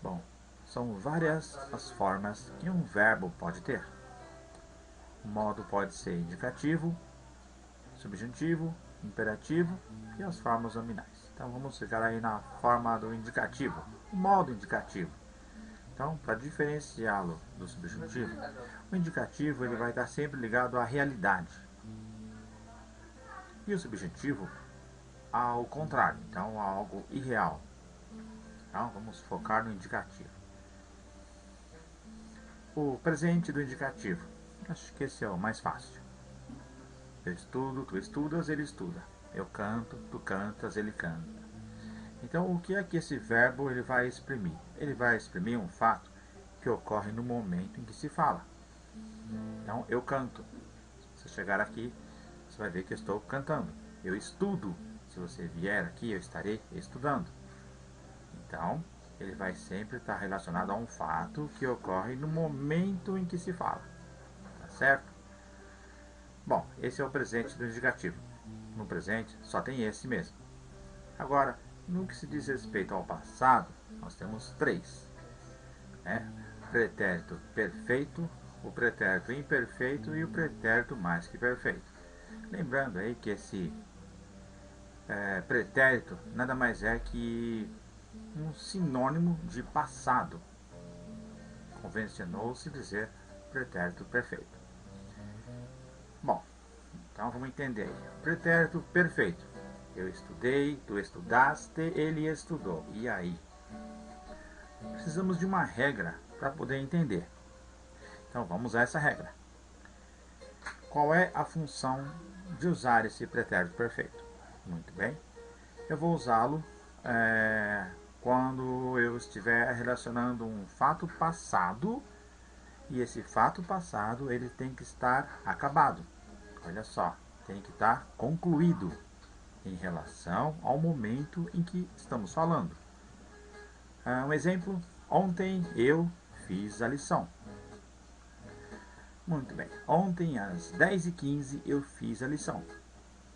Bom, são várias as formas que um verbo pode ter. O modo pode ser indicativo, subjuntivo, imperativo e as formas nominais. Então vamos ficar aí na forma do indicativo, o modo indicativo. Então, para diferenciá-lo do subjuntivo, o indicativo ele vai estar sempre ligado à realidade. E o subjuntivo ao contrário, então a algo irreal. Então vamos focar no indicativo. O presente do indicativo. Acho que esse é o mais fácil. Eu estudo, tu estudas, ele estuda. Eu canto, tu cantas, ele canta. Então, o que é que esse verbo ele vai exprimir? Ele vai exprimir um fato que ocorre no momento em que se fala. Então, eu canto. Se você chegar aqui, você vai ver que eu estou cantando. Eu estudo. Se você vier aqui, eu estarei estudando. Então, ele vai sempre estar relacionado a um fato que ocorre no momento em que se fala. Tá certo? Bom, esse é o presente do indicativo. No presente, só tem esse mesmo. Agora, no que se diz respeito ao passado, nós temos três. Pretérito perfeito, o pretérito imperfeito e o pretérito mais que perfeito. Lembrando aí que esse pretérito nada mais é que um sinônimo de passado. Convencionou-se dizer pretérito perfeito. Bom, então vamos entender aí. Pretérito perfeito. Eu estudei, tu estudaste, ele estudou. E aí? Precisamos de uma regra para poder entender. Então vamos a essa regra. Qual é a função de usar esse pretérito perfeito? Muito bem. Eu vou usá-lo quando eu estiver relacionando um fato passado e esse fato passado ele tem que estar acabado. Olha só, tem que estar concluído em relação ao momento em que estamos falando. Um exemplo, ontem eu fiz a lição. Muito bem, ontem às 10h15 eu fiz a lição.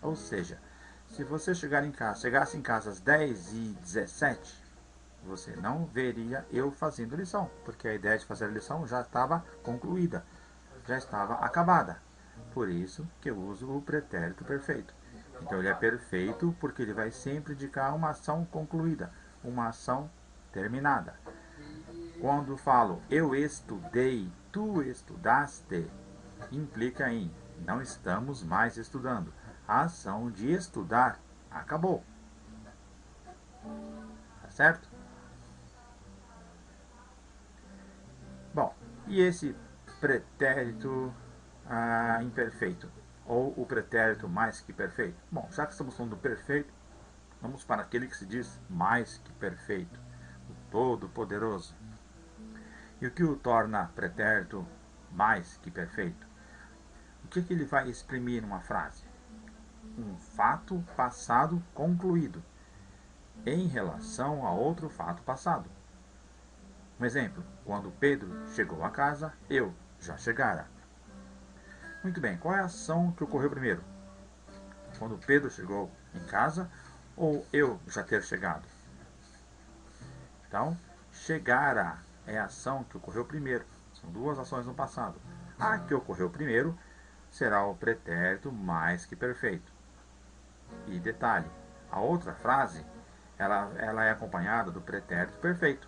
Ou seja, se você chegasse em casa às 10h17, você não veria eu fazendo a lição, porque a ideia de fazer a lição já estava concluída, já estava acabada. Por isso que eu uso o pretérito perfeito. Então ele é perfeito porque ele vai sempre indicar uma ação concluída, uma ação terminada. Quando falo eu estudei, tu estudaste, implica em não estamos mais estudando. A ação de estudar acabou. Tá certo? Bom, e esse pretérito imperfeito? Ou o pretérito mais que perfeito? Bom, já que estamos falando do perfeito, vamos para aquele que se diz mais que perfeito, o todo-poderoso. E o que o torna pretérito mais que perfeito? O que ele vai exprimir numa frase? Um fato passado concluído em relação a outro fato passado. Um exemplo, quando Pedro chegou a casa, eu já chegara. Muito bem, qual é a ação que ocorreu primeiro? Quando Pedro chegou em casa ou eu já ter chegado? Então, chegara é a ação que ocorreu primeiro. São duas ações no passado. A que ocorreu primeiro será o pretérito mais que perfeito. E detalhe, a outra frase, ela é acompanhada do pretérito perfeito.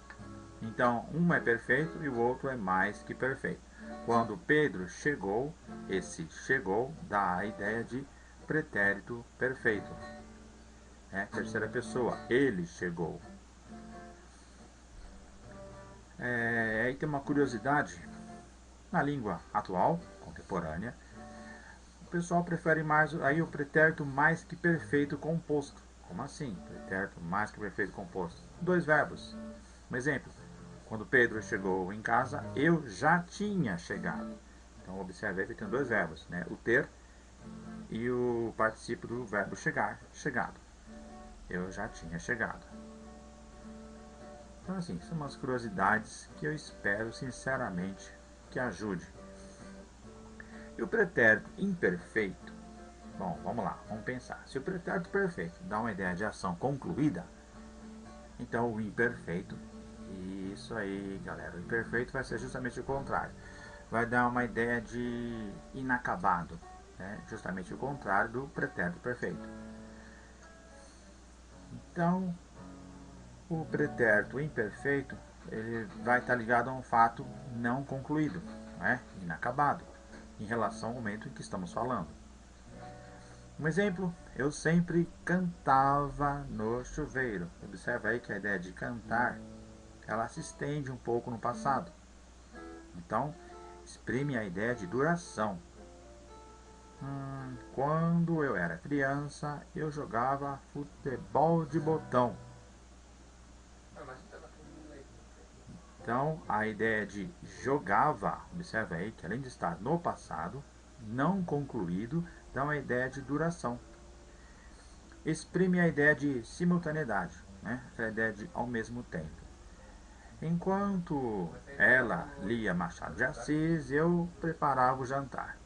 Então, um é perfeito e o outro é mais que perfeito. Quando Pedro chegou, esse chegou dá a ideia de pretérito perfeito. Terceira pessoa, ele chegou. Aí tem uma curiosidade. Na língua atual, contemporânea, o pessoal prefere mais aí o pretérito mais que perfeito composto. Como assim? Pretérito mais que perfeito composto. Dois verbos. Um exemplo. Quando Pedro chegou em casa, eu já tinha chegado. Então observe aí que tem dois verbos, né? O ter e o particípio do verbo chegar, chegado. Eu já tinha chegado. Então assim, são umas curiosidades que eu espero sinceramente que ajude. E o pretérito imperfeito? Bom, vamos lá, vamos pensar. Se o pretérito perfeito dá uma ideia de ação concluída, então o imperfeito Isso aí, galera. O imperfeito vai ser justamente o contrário. Vai dar uma ideia de inacabado, né? Justamente o contrário do pretérito perfeito. Então, o pretérito imperfeito ele vai estar ligado a um fato não concluído, né? Inacabado, em relação ao momento em que estamos falando. Um exemplo, eu sempre cantava no chuveiro. Observa aí que a ideia de cantar, ela se estende um pouco no passado. Então, exprime a ideia de duração. Quando eu era criança, eu jogava futebol de botão. Então, a ideia de jogava, observa aí que além de estar no passado, não concluído, dá uma ideia de duração. Exprime a ideia de simultaneidade, né? A ideia de ao mesmo tempo. Enquanto ela lia Machado de Assis, eu preparava o jantar.